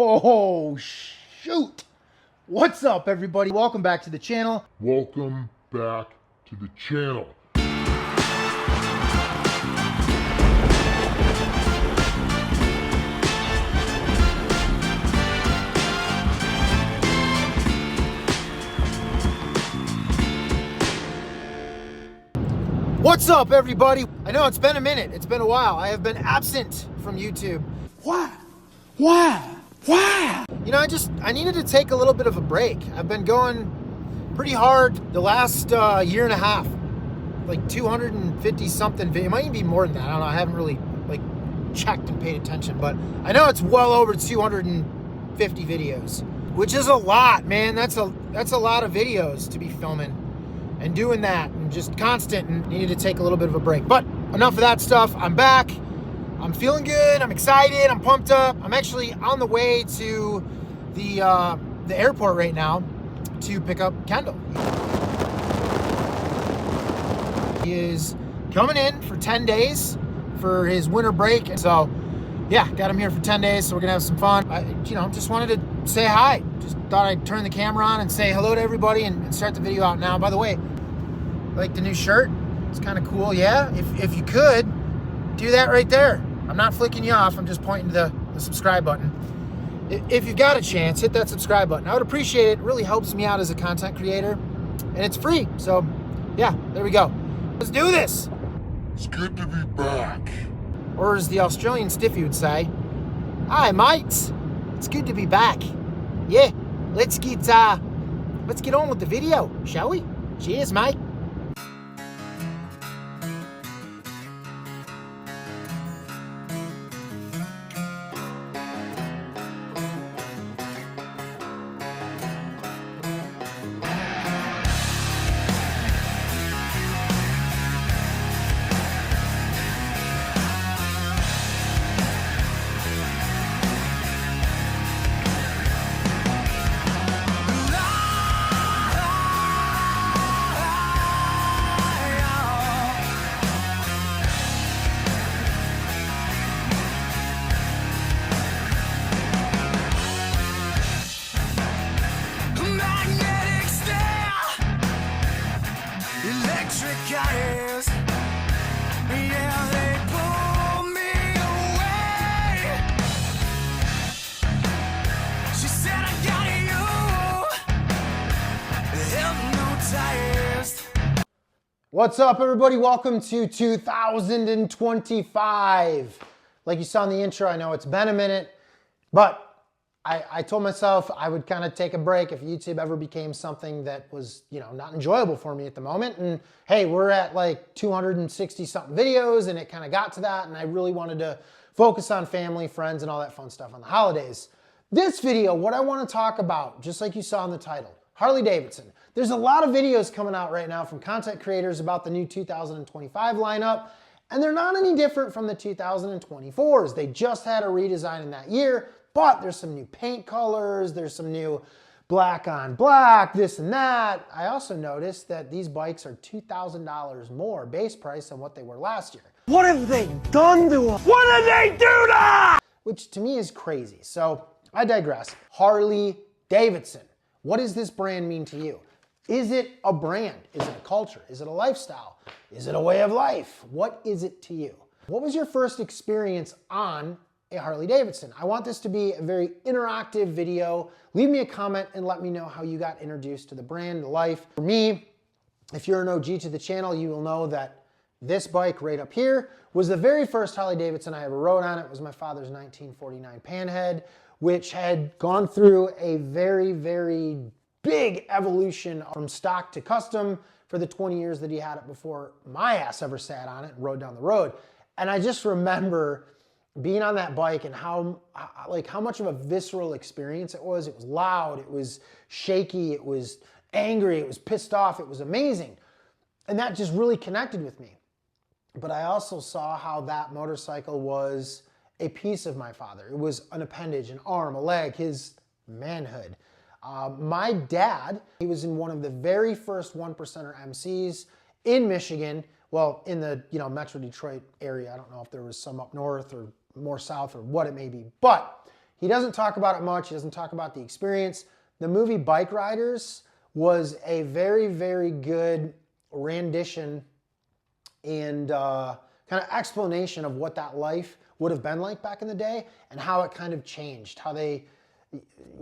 Oh, shoot. What's up, everybody? Welcome back to the channel. Welcome back to the channel. What's up, everybody? I know it's been a minute. It's been a while. I have been absent from YouTube. Why? You know, I needed to take a little bit of a break. I've been going pretty hard the last year and a half. Like 250 something videos. It might even be more than that. I don't know. I haven't really checked and paid attention, but I know it's well over 250 videos, which is a lot, man. That's a lot of videos to be filming and doing that and just constant, and needed to take a little bit of a break. But enough of that stuff. I'm back. I'm feeling good. I'm excited. I'm pumped up. I'm actually on the way to the airport right now to pick up Kendall. He is coming in for 10 days for his winter break. And so, yeah, got him here for 10 days. So we're gonna have some fun. I just wanted to say hi. Just thought I'd turn the camera on and say hello to everybody and start the video out now. By the way, like the new shirt? It's kind of cool, yeah? If you could, do that right there. I'm not flicking you off. I'm just pointing to the subscribe button. If you've got a chance, hit that subscribe button. I would appreciate it. It really helps me out as a content creator. And it's free. So, yeah, there we go. Let's do this. It's good to be back. Or as the Australian stiffy would say, hi, mates. It's good to be back. Yeah, let's get on with the video, shall we? Cheers, mate. What's up, everybody? Welcome to 2025. Like you saw in the intro, I know it's been a minute, but I told myself I would kind of take a break if YouTube ever became something that was, not enjoyable for me at the moment. And hey, we're at like 260 something videos, and it kind of got to that, and I really wanted to focus on family, friends, and all that fun stuff on the holidays. This video, what I want to talk about, just like you saw in the title, Harley Davidson. There's a lot of videos coming out right now from content creators about the new 2025 lineup, and they're not any different from the 2024s. They just had a redesign in that year, but there's some new paint colors, there's some new black on black, this and that. I also noticed that these bikes are $2,000 more base price than what they were last year. What have they done to us? What did they do to us? Which to me is crazy. So I digress. Harley Davidson. What does this brand mean to you? Is it a brand? Is it a culture? Is it a lifestyle? Is it a way of life? What is it to you? What was your first experience on a Harley Davidson? I want this to be a very interactive video. Leave me a comment and let me know how you got introduced to the brand, the life. For me, if you're an OG to the channel, you will know that this bike right up here was the very first Harley Davidson I ever rode on. It was my father's 1949 Panhead, which had gone through a very, very big evolution from stock to custom for the 20 years that he had it before my ass ever sat on it and rode down the road. And I just remember being on that bike and how much of a visceral experience it was. It was loud, it was shaky, it was angry, it was pissed off, it was amazing. And that just really connected with me. But I also saw how that motorcycle was a piece of my father. It was an appendage, an arm, a leg, his manhood. My dad, he was in one of the very first 1%er MCs in Michigan, well, in the Metro Detroit area. I don't know if there was some up north or more south or what it may be, but He doesn't talk about it much. He doesn't talk about the experience. The movie Bike Riders was a very, very good rendition and kind of explanation of what that life would have been like back in the day and how it kind of changed, how they,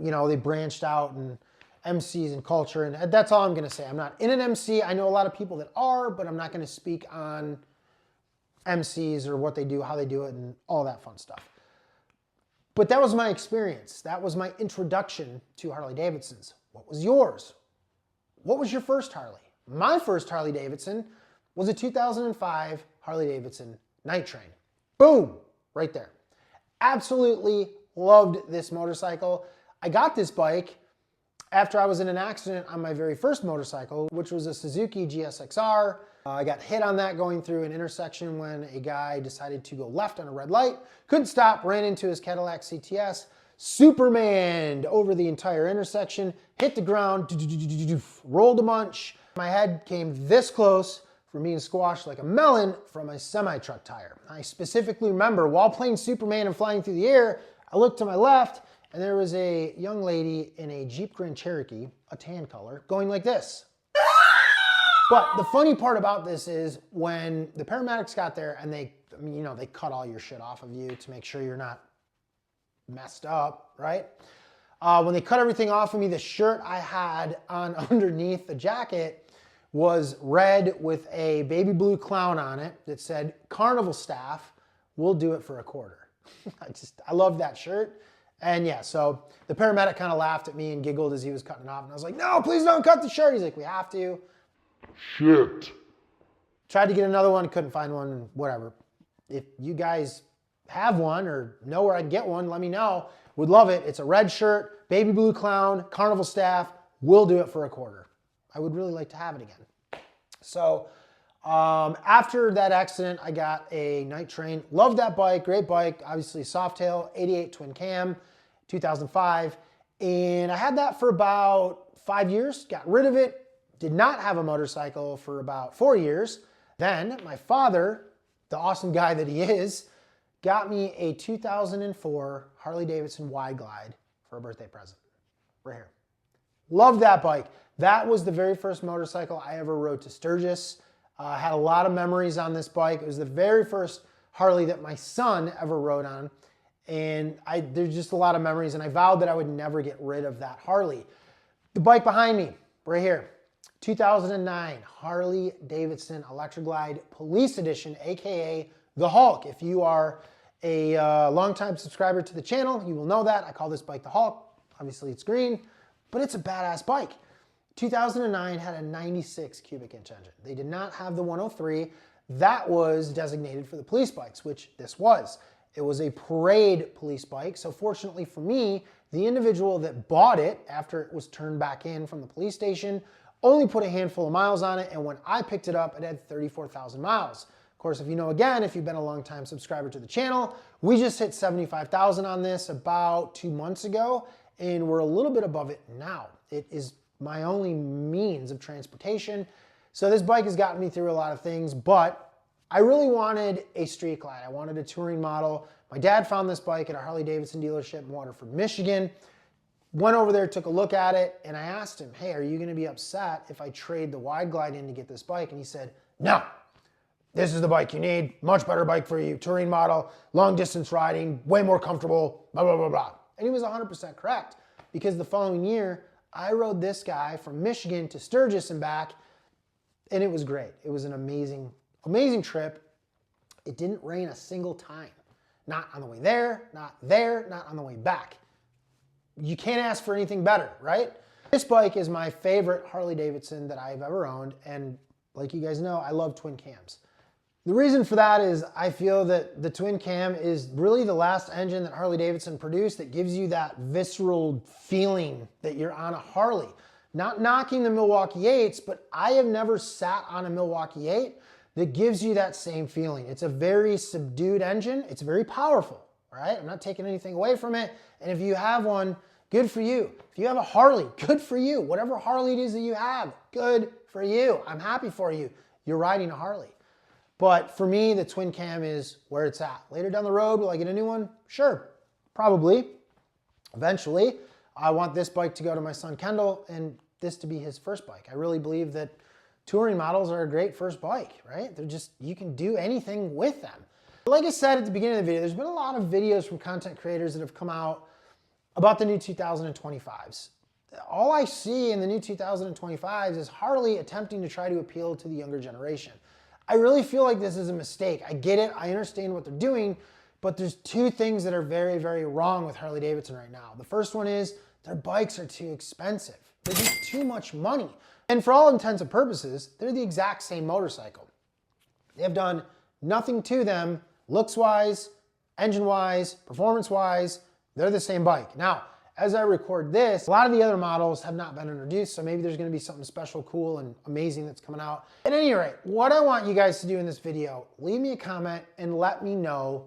they branched out and MCs and culture. And that's all I'm going to say. I'm not in an MC. I know a lot of people that are, but I'm not going to speak on MCs or what they do, how they do it, and all that fun stuff. But that was my experience. That was my introduction to Harley Davidsons. What was yours? What was your first Harley? My first Harley Davidson was a 2005 Harley Davidson Night Train. Boom, right there. Absolutely loved this motorcycle. I got this bike after I was in an accident on my very first motorcycle, which was a Suzuki GSXR. I got hit on that going through an intersection when a guy decided to go left on a red light. Couldn't stop, ran into his Cadillac CTS, Supermaned over the entire intersection, hit the ground, rolled a bunch. My head came this close from being squashed like a melon from a semi-truck tire. I specifically remember while playing Superman and flying through the air, I looked to my left and there was a young lady in a Jeep Grand Cherokee, a tan color, going like this. But the funny part about this is when the paramedics got there and they cut all your shit off of you to make sure you're not messed up, right? When they cut everything off of me, the shirt I had on underneath the jacket was red with a baby blue clown on it that said, "Carnival staff, we'll do it for $25." I love that shirt. And yeah, so the paramedic kind of laughed at me and giggled as he was cutting it off. And I was like, "No, please don't cut the shirt." He's like, "We have to." Shit. Tried to get another one, couldn't find one, whatever. If you guys have one or know where I can get one, let me know. Would love it. It's a red shirt, baby blue clown, carnival staff. We'll do it for $25. I would really like to have it again. So after that accident, I got a Night Train. Loved that bike, great bike. Obviously Softail, 88 twin cam, 2005. And I had that for about 5 years, got rid of it. Did not have a motorcycle for about 4 years. Then my father, the awesome guy that he is, got me a 2004 Harley Davidson Wide Glide for a birthday present. Right here. Love that bike. That was the very first motorcycle I ever rode to Sturgis. Had a lot of memories on this bike. It was the very first Harley that my son ever rode on. And there's just a lot of memories, and I vowed that I would never get rid of that Harley. The bike behind me, right here. 2009 Harley Davidson Electroglide Police Edition, aka the Hulk. If you are a longtime subscriber to the channel, you will know that. I call this bike the Hulk. Obviously it's green, but it's a badass bike. 2009 had a 96 cubic inch engine. They did not have the 103. That was designated for the police bikes, which this was. It was a parade police bike. So fortunately for me, the individual that bought it after it was turned back in from the police station only put a handful of miles on it, and when I picked it up, it had 34,000 miles. Of course, if you've been a long-time subscriber to the channel, we just hit 75,000 on this about 2 months ago, and we're a little bit above it now. It is my only means of transportation, so this bike has gotten me through a lot of things, but I really wanted a street glide. I wanted a touring model. My dad found this bike at a Harley Davidson dealership in Waterford, Michigan. Went over there, took a look at it, and I asked him, "Hey, are you going to be upset if I trade the Wide Glide in to get this bike?" And he said, "No, this is the bike you need. Much better bike for you. Touring model, long distance riding, way more comfortable, blah, blah, blah, blah." And he was 100% correct, because the following year, I rode this guy from Michigan to Sturgis and back, and it was great. It was an amazing, amazing trip. It didn't rain a single time. Not on the way there, not on the way back. You can't ask for anything better, right? This bike is my favorite Harley Davidson that I've ever owned, and like you guys know, I love twin cams. The reason for that is I feel that the twin cam is really the last engine that Harley Davidson produced that gives you that visceral feeling that you're on a Harley. Not knocking the Milwaukee 8s, but I have never sat on a Milwaukee 8 that gives you that same feeling. It's a very subdued engine. It's very powerful, right? I'm not taking anything away from it. And if you have one, good for you. If you have a Harley, good for you. Whatever Harley it is that you have, good for you. I'm happy for you. You're riding a Harley. But for me, the twin cam is where it's at. Later down the road, will I get a new one? Sure, probably. Eventually, I want this bike to go to my son Kendall and this to be his first bike. I really believe that touring models are a great first bike, right? They're just, you can do anything with them. Like I said at the beginning of the video, there's been a lot of videos from content creators that have come out about the new 2025s. All I see in the new 2025s is Harley attempting to try to appeal to the younger generation. I really feel like this is a mistake. I get it, I understand what they're doing, but there's two things that are very, very wrong with Harley Davidson right now. The first one is their bikes are too expensive. They're just too much money. And for all intents and purposes, they're the exact same motorcycle. They have done nothing to them, looks-wise, engine-wise, performance-wise. They're the same bike. Now, as I record this, a lot of the other models have not been introduced, so maybe there's gonna be something special, cool, and amazing that's coming out. At any rate, what I want you guys to do in this video, leave me a comment and let me know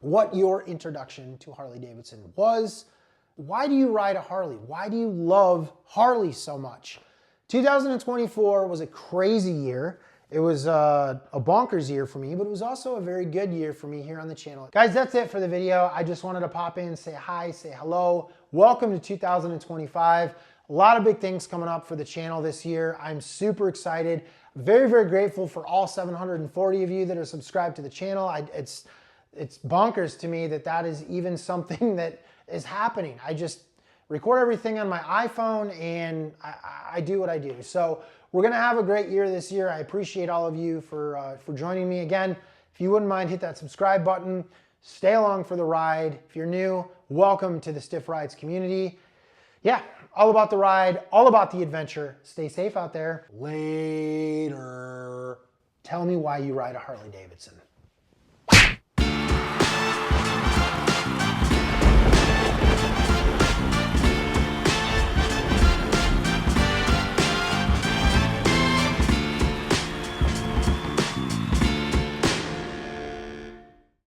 what your introduction to Harley Davidson was. Why do you ride a Harley? Why do you love Harley so much? 2024 was a crazy year. It was a bonkers year for me, but it was also a very good year for me here on the channel. Guys, that's it for the video. I just wanted to pop in, say hi, say hello. Welcome to 2025. A lot of big things coming up for the channel this year. I'm super excited. Very, very grateful for all 740 of you that are subscribed to the channel. It's bonkers to me that that is even something that is happening. I just record everything on my iPhone and I do what I do. So we're gonna have a great year this year. I appreciate all of you for joining me again. If you wouldn't mind, hit that subscribe button. Stay along for the ride. If you're new, welcome to the Stiff Rides community. Yeah, all about the ride, all about the adventure. Stay safe out there. Later. Tell me why you ride a Harley Davidson.